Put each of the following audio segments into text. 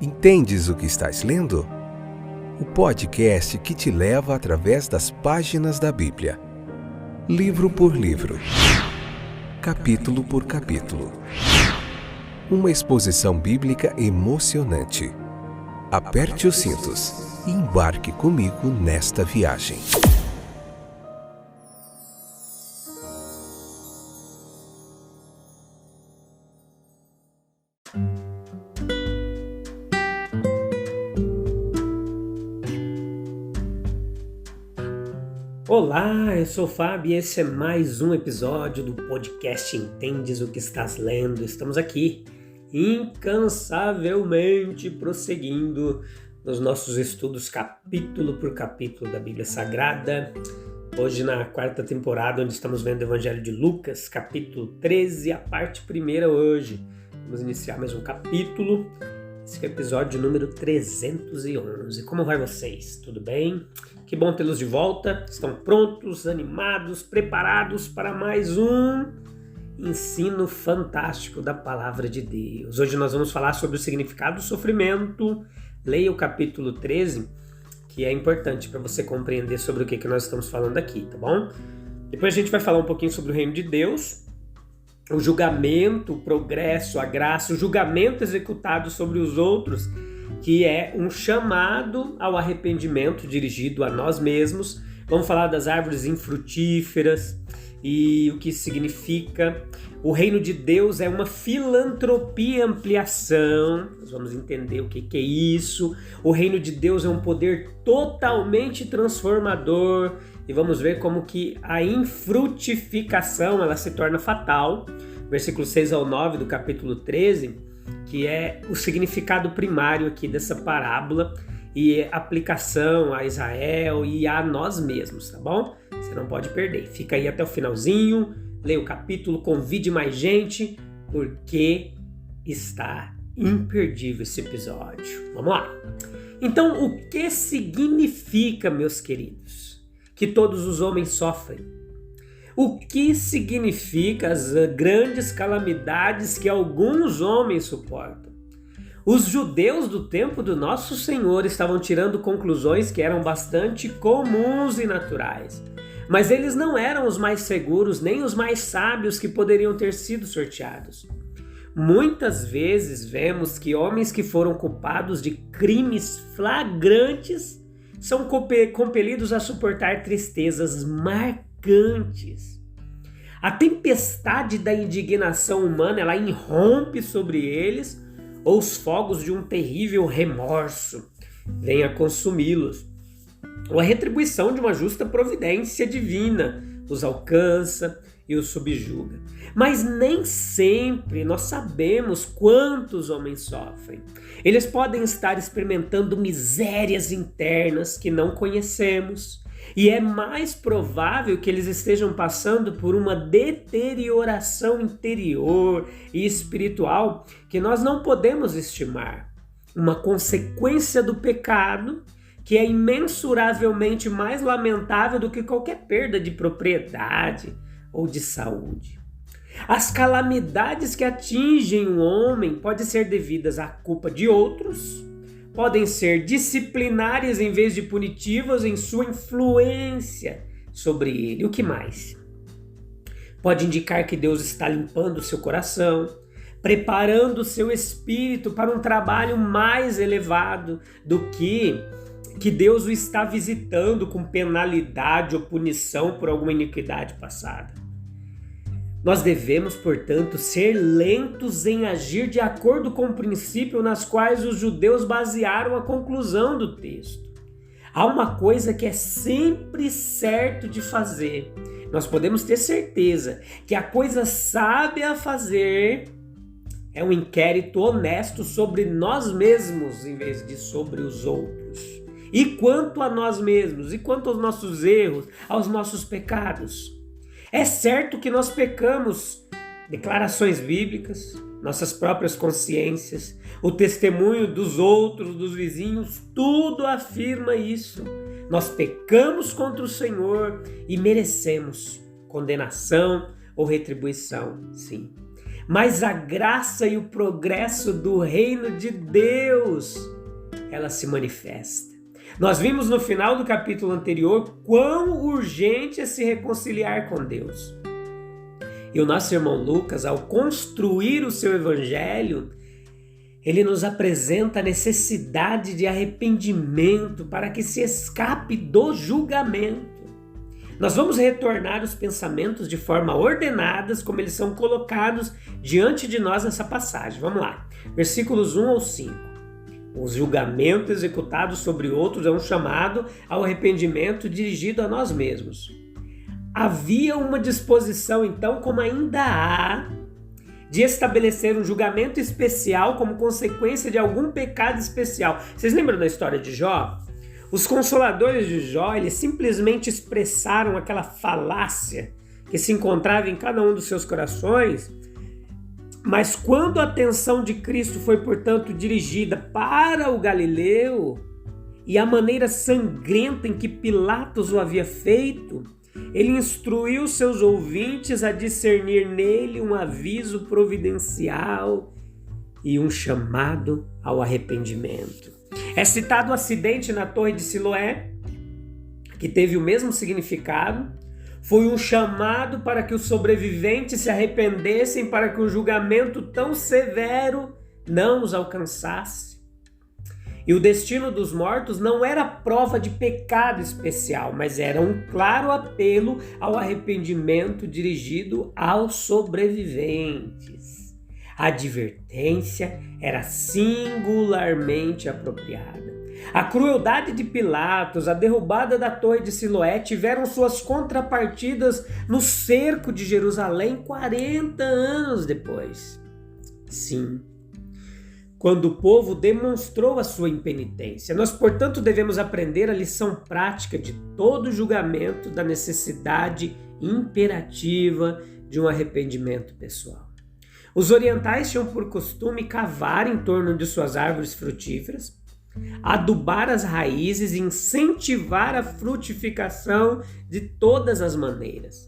Entendes o que estás lendo? O podcast que te leva através das páginas da Bíblia. Livro por livro. Capítulo por capítulo. Uma exposição bíblica emocionante. Aperte os cintos e embarque comigo nesta viagem. Olá, eu sou o Fábio e esse é mais um episódio do podcast Entendes o que estás lendo. Estamos aqui incansavelmente prosseguindo nos nossos estudos capítulo por capítulo da Bíblia Sagrada. Hoje na quarta temporada, onde estamos vendo o Evangelho de Lucas, capítulo 13, a parte primeira hoje. Vamos iniciar mais um capítulo. Esse é o episódio número 311. Como vai vocês? Tudo bem? Que bom tê-los de volta. Estão prontos, animados, preparados para mais um ensino fantástico da Palavra de Deus. Hoje nós vamos falar sobre o significado do sofrimento. Leia o capítulo 13, que é importante para você compreender sobre o que nós estamos falando aqui, tá bom? Depois a gente vai falar um pouquinho sobre o reino de Deus, o julgamento, o progresso, a graça, o julgamento executado sobre os outros, que é um chamado ao arrependimento dirigido a nós mesmos. Vamos falar das árvores infrutíferas e o que isso significa. O reino de Deus é uma filantropia e ampliação. Nós vamos entender o que é isso. O reino de Deus é um poder totalmente transformador. E vamos ver como que a infrutificação ela se torna fatal. Versículo 6 ao 9 do capítulo 13, que é o significado primário aqui dessa parábola e aplicação a Israel e a nós mesmos, tá bom? Você não pode perder. Fica aí até o finalzinho, leia o capítulo, convide mais gente, porque está imperdível esse episódio. Vamos lá. Então, o que significa, meus queridos, que todos os homens sofrem? O que significa as grandes calamidades que alguns homens suportam? Os judeus do tempo do nosso Senhor estavam tirando conclusões que eram bastante comuns e naturais, mas eles não eram os mais seguros nem os mais sábios que poderiam ter sido sorteados. Muitas vezes vemos que homens que foram culpados de crimes flagrantes são compelidos a suportar tristezas marcantes. A tempestade da indignação humana, ela irrompe sobre eles, ou os fogos de um terrível remorso vêm a consumi-los, ou a retribuição de uma justa providência divina os alcança e os subjuga. Mas nem sempre nós sabemos quantos homens sofrem. Eles podem estar experimentando misérias internas que não conhecemos, e é mais provável que eles estejam passando por uma deterioração interior e espiritual que nós não podemos estimar. Uma consequência do pecado que é imensuravelmente mais lamentável do que qualquer perda de propriedade ou de saúde. As calamidades que atingem um homem podem ser devidas à culpa de outros, podem ser disciplinares em vez de punitivas em sua influência sobre ele. O que mais? Pode indicar que Deus está limpando o seu coração, preparando o seu espírito para um trabalho mais elevado do que Deus o está visitando com penalidade ou punição por alguma iniquidade passada. Nós devemos, portanto, ser lentos em agir de acordo com o princípio nas quais os judeus basearam a conclusão do texto. Há uma coisa que é sempre certo de fazer. Nós podemos ter certeza que a coisa sábia a fazer é um inquérito honesto sobre nós mesmos em vez de sobre os outros. E quanto a nós mesmos, e quanto aos nossos erros, aos nossos pecados. É certo que nós pecamos. Declarações bíblicas, nossas próprias consciências, o testemunho dos outros, dos vizinhos, tudo afirma isso. Nós pecamos contra o Senhor e merecemos condenação ou retribuição, sim. mas a graça e o progresso do reino de Deus, ela se manifesta. Nós vimos no final do capítulo anterior quão urgente é se reconciliar com Deus. E o nosso irmão Lucas, ao construir o seu evangelho, ele nos apresenta a necessidade de arrependimento para que se escape do julgamento. Nós vamos retornar os pensamentos de forma ordenada, como eles são colocados diante de nós nessa passagem. Vamos lá, versículos 1 ao 5. O julgamento executado sobre outros é um chamado ao arrependimento dirigido a nós mesmos. Havia uma disposição, então, como ainda há, de estabelecer um julgamento especial como consequência de algum pecado especial. Vocês lembram da história de Jó? Os consoladores de Jó, eles simplesmente expressaram aquela falácia que se encontrava em cada um dos seus corações, mas quando a atenção de Cristo foi, portanto, dirigida para o Galileu e a maneira sangrenta em que Pilatos o havia feito, ele instruiu seus ouvintes a discernir nele um aviso providencial e um chamado ao arrependimento. É citado o acidente na Torre de Siloé, que teve o mesmo significado. Foi um chamado para que os sobreviventes se arrependessem, para que um julgamento tão severo não os alcançasse. E o destino dos mortos não era prova de pecado especial, mas era um claro apelo ao arrependimento dirigido aos sobreviventes. A advertência era singularmente apropriada. A crueldade de Pilatos, a derrubada da Torre de Siloé tiveram suas contrapartidas no cerco de Jerusalém 40 anos depois. Sim, quando o povo demonstrou a sua impenitência. Nós, portanto, devemos aprender a lição prática de todo julgamento da necessidade imperativa de um arrependimento pessoal. Os orientais tinham por costume cavar em torno de suas árvores frutíferas, adubar as raízes e incentivar a frutificação de todas as maneiras.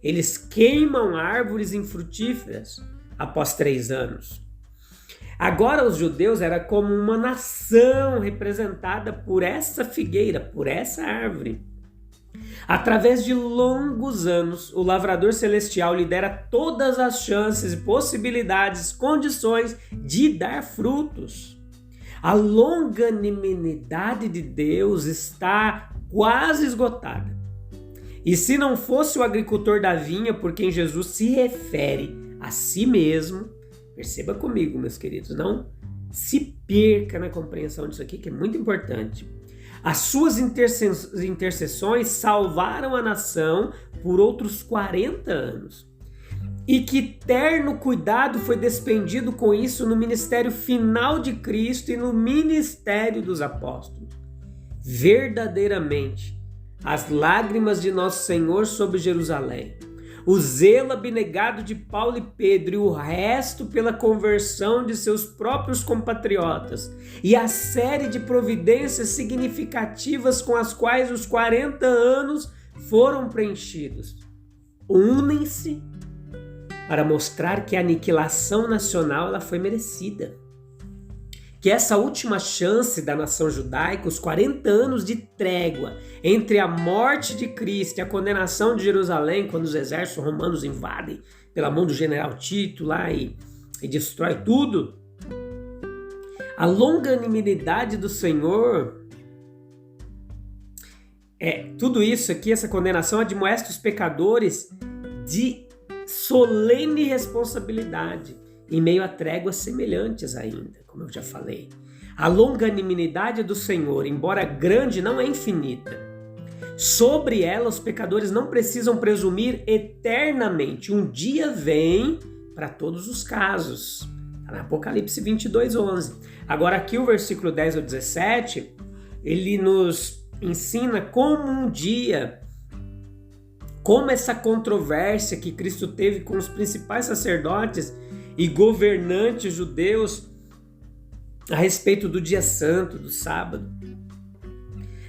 Eles queimam árvores infrutíferas após 3 anos. Agora os judeus eram como uma nação representada por essa figueira, por essa árvore. Através de longos anos, o lavrador celestial lhe dera todas as chances, possibilidades, condições de dar frutos. A longanimidade de Deus está quase esgotada. E se não fosse o agricultor da vinha por quem Jesus se refere a si mesmo, perceba comigo, meus queridos, não se perca na compreensão disso aqui, que é muito importante. As suas intercessões salvaram a nação por outros 40 anos. E que terno cuidado foi despendido com isso no ministério final de Cristo e no ministério dos apóstolos. Verdadeiramente, as lágrimas de nosso Senhor sobre Jerusalém, o zelo abnegado de Paulo e Pedro e o resto pela conversão de seus próprios compatriotas e a série de providências significativas com as quais os 40 anos foram preenchidos, unem-se para mostrar que a aniquilação nacional ela foi merecida. Que essa última chance da nação judaica, os 40 anos de trégua entre a morte de Cristo e a condenação de Jerusalém, quando os exércitos romanos invadem pela mão do general Tito lá e destrói tudo, a longanimidade do Senhor, tudo isso aqui, essa condenação admoesta os pecadores de solene responsabilidade em meio a tréguas semelhantes ainda, como eu já falei. A longanimidade do Senhor, embora grande, não é infinita. Sobre ela, os pecadores não precisam presumir eternamente. Um dia vem para todos os casos. Está na Apocalipse 22:11. Agora aqui o versículo 10 ao 17, ele nos ensina como um dia, como essa controvérsia que Cristo teve com os principais sacerdotes e governantes judeus a respeito do dia santo, do sábado.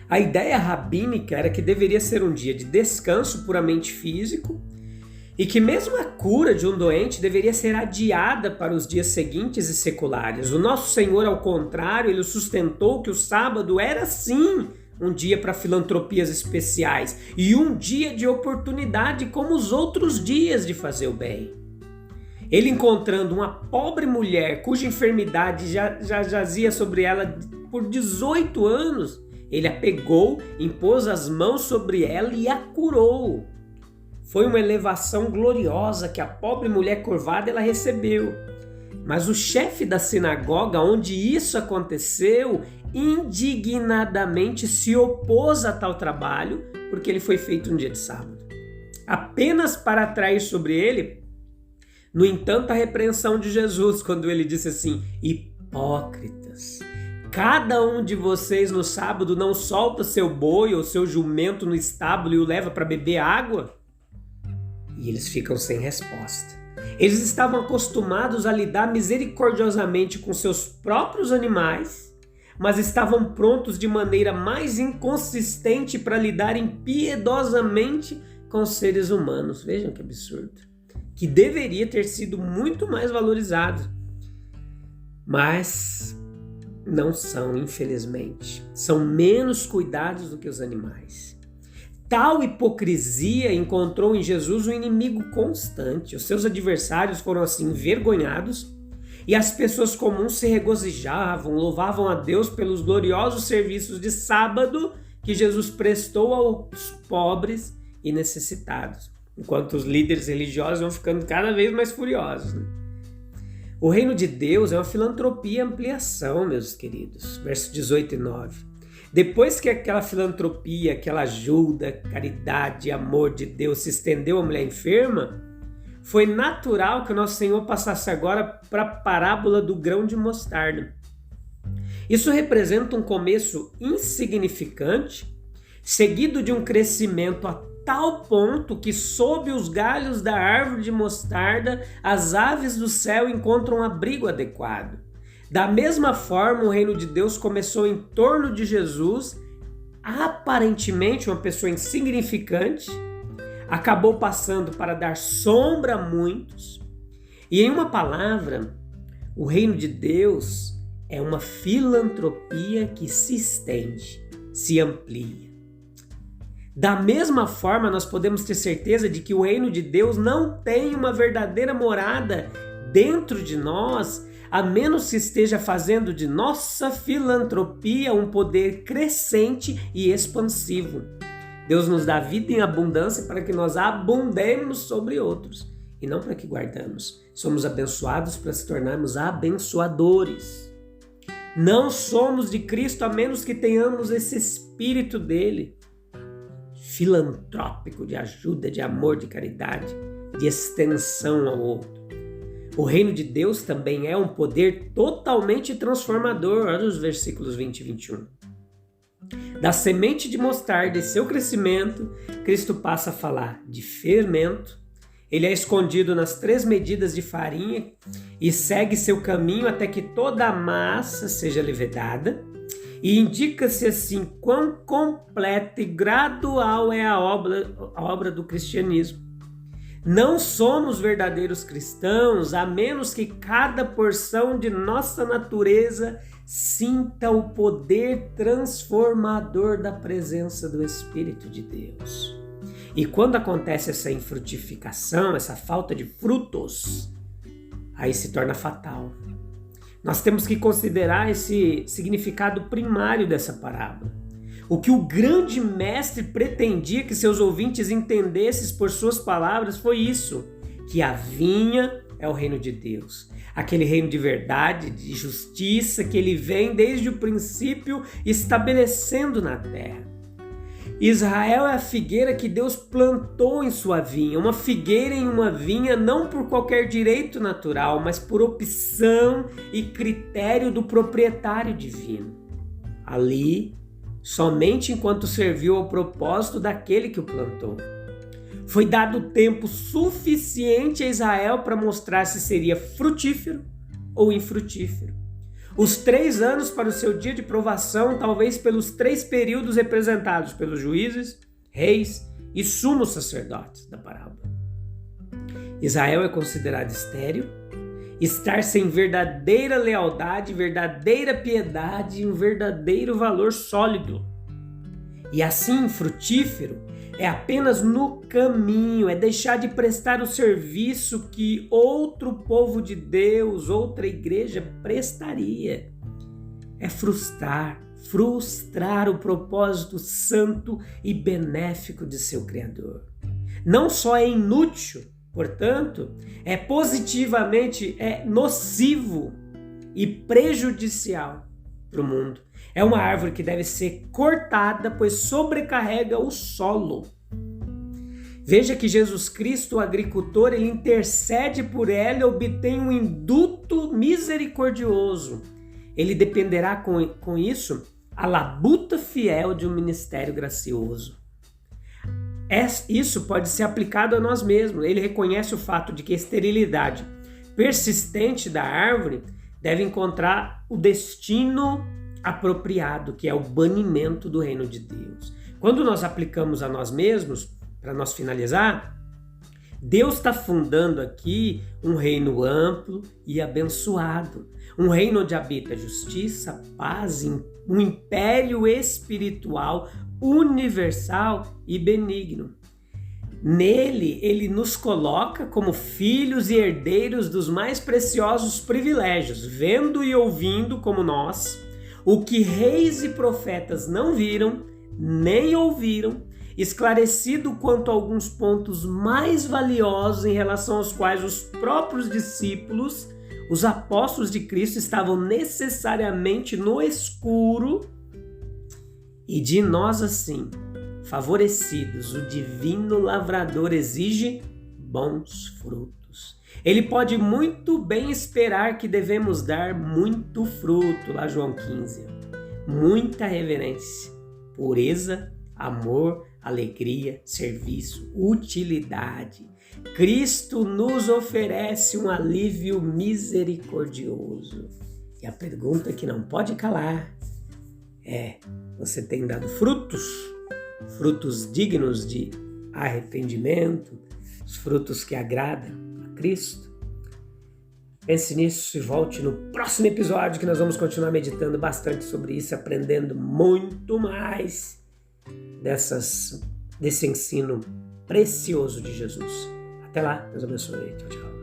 A ideia rabínica era que deveria ser um dia de descanso puramente físico E que mesmo a cura de um doente deveria ser adiada para os dias seguintes e seculares. O nosso Senhor, ao contrário, ele sustentou que o sábado era sim um dia para filantropias especiais e um dia de oportunidade como os outros dias de fazer o bem. Ele, encontrando uma pobre mulher cuja enfermidade já jazia sobre ela por 18 anos, ele a pegou, impôs as mãos sobre ela e a curou. Foi uma elevação gloriosa que a pobre mulher curvada ela recebeu. Mas o chefe da sinagoga onde isso aconteceu, indignadamente se opôs a tal trabalho, porque ele foi feito um dia de sábado. Apenas para atrair sobre ele, no entanto, a repreensão de Jesus, quando ele disse assim: hipócritas, cada um de vocês no sábado não solta seu boi ou seu jumento no estábulo e o leva para beber água? E eles ficam sem resposta. Eles estavam acostumados a lidar misericordiosamente com seus próprios animais, mas estavam prontos de maneira mais inconsistente para lidar impiedosamente com os seres humanos. Vejam que absurdo. Que deveria ter sido muito mais valorizado. Mas não são, infelizmente. São menos cuidados do que os animais. Tal hipocrisia encontrou em Jesus um inimigo constante. Os seus adversários foram assim envergonhados e as pessoas comuns se regozijavam, louvavam a Deus pelos gloriosos serviços de sábado que Jesus prestou aos pobres e necessitados, enquanto os líderes religiosos vão ficando cada vez mais furiosos, né? O reino de Deus é uma filantropia e ampliação, meus queridos. Versos 18 e 9. Depois que aquela filantropia, aquela ajuda, caridade e amor de Deus se estendeu à mulher enferma, foi natural que o nosso Senhor passasse agora para a parábola do grão de mostarda. Isso representa um começo insignificante, seguido de um crescimento a tal ponto que sob os galhos da árvore de mostarda as aves do céu encontram um abrigo adequado. Da mesma forma, o reino de Deus começou em torno de Jesus, aparentemente uma pessoa insignificante, acabou passando para dar sombra a muitos, e em uma palavra, o reino de Deus é uma filantropia que se estende, se amplia. Da mesma forma, nós podemos ter certeza de que o reino de Deus não tem uma verdadeira morada dentro de nós, a menos que esteja fazendo de nossa filantropia um poder crescente e expansivo. Deus nos dá vida em abundância para que nós abundemos sobre outros e não para que guardamos. Somos abençoados para se tornarmos abençoadores. Não somos de Cristo a menos que tenhamos esse espírito dele, filantrópico, de ajuda, de amor, de caridade, de extensão ao outro. O reino de Deus também é um poder totalmente transformador. Olha os versículos 20 e 21. Da semente de mostarda e seu crescimento, Cristo passa a falar de fermento. Ele é escondido nas 3 medidas de farinha e segue seu caminho até que toda a massa seja levedada. E indica-se assim quão completa e gradual é a obra do cristianismo. Não somos verdadeiros cristãos a menos que cada porção de nossa natureza sinta o poder transformador da presença do Espírito de Deus. E quando acontece essa infrutificação, essa falta de frutos, aí se torna fatal. Nós temos que considerar esse significado primário dessa parábola. O que o grande mestre pretendia que seus ouvintes entendessem por suas palavras foi isso, que a vinha é o reino de Deus, aquele reino de verdade, de justiça que ele vem desde o princípio estabelecendo na terra. Israel é a figueira que Deus plantou em sua vinha, uma figueira em uma vinha não por qualquer direito natural, mas por opção e critério do proprietário divino. Ali, somente enquanto serviu ao propósito daquele que o plantou. Foi dado tempo suficiente a Israel para mostrar se seria frutífero ou infrutífero. Os 3 anos para o seu dia de provação, talvez pelos 3 períodos representados pelos juízes, reis e sumos sacerdotes da parábola. Israel é considerado estéril, estar sem verdadeira lealdade, verdadeira piedade e um verdadeiro valor sólido. E assim, frutífero é apenas no caminho, é deixar de prestar o serviço que outro povo de Deus, outra igreja prestaria. É frustrar o propósito santo e benéfico de seu Criador. Não só é inútil, portanto, é positivamente nocivo e prejudicial para o mundo. É uma árvore que deve ser cortada, pois sobrecarrega o solo. Veja que Jesus Cristo, o agricultor, ele intercede por ela e obtém um induto misericordioso. Ele dependerá com isso a labuta fiel de um ministério gracioso. Isso pode ser aplicado a nós mesmos. Ele reconhece o fato de que a esterilidade persistente da árvore deve encontrar o destino apropriado, que é o banimento do reino de Deus. Quando nós aplicamos a nós mesmos, para nós finalizar, Deus está fundando aqui um reino amplo e abençoado, um reino onde habita justiça, paz, um império espiritual, universal e benigno. Nele, ele nos coloca como filhos e herdeiros dos mais preciosos privilégios, vendo e ouvindo como nós, o que reis e profetas não viram, nem ouviram, esclarecido quanto a alguns pontos mais valiosos em relação aos quais os próprios discípulos, os apóstolos de Cristo, estavam necessariamente no escuro, e de nós assim, favorecidos, o divino lavrador exige bons frutos. Ele pode muito bem esperar que devemos dar muito fruto, lá João 15. Muita reverência, pureza, amor, alegria, serviço, utilidade. Cristo nos oferece um alívio misericordioso. E a pergunta que não pode calar é: você tem dado frutos? Frutos dignos de arrependimento? Os frutos que agradam a Cristo? Pense nisso e volte no próximo episódio, que nós vamos continuar meditando bastante sobre isso, aprendendo muito mais desse ensino precioso de Jesus. Até lá, Deus abençoe. Tchau, tchau.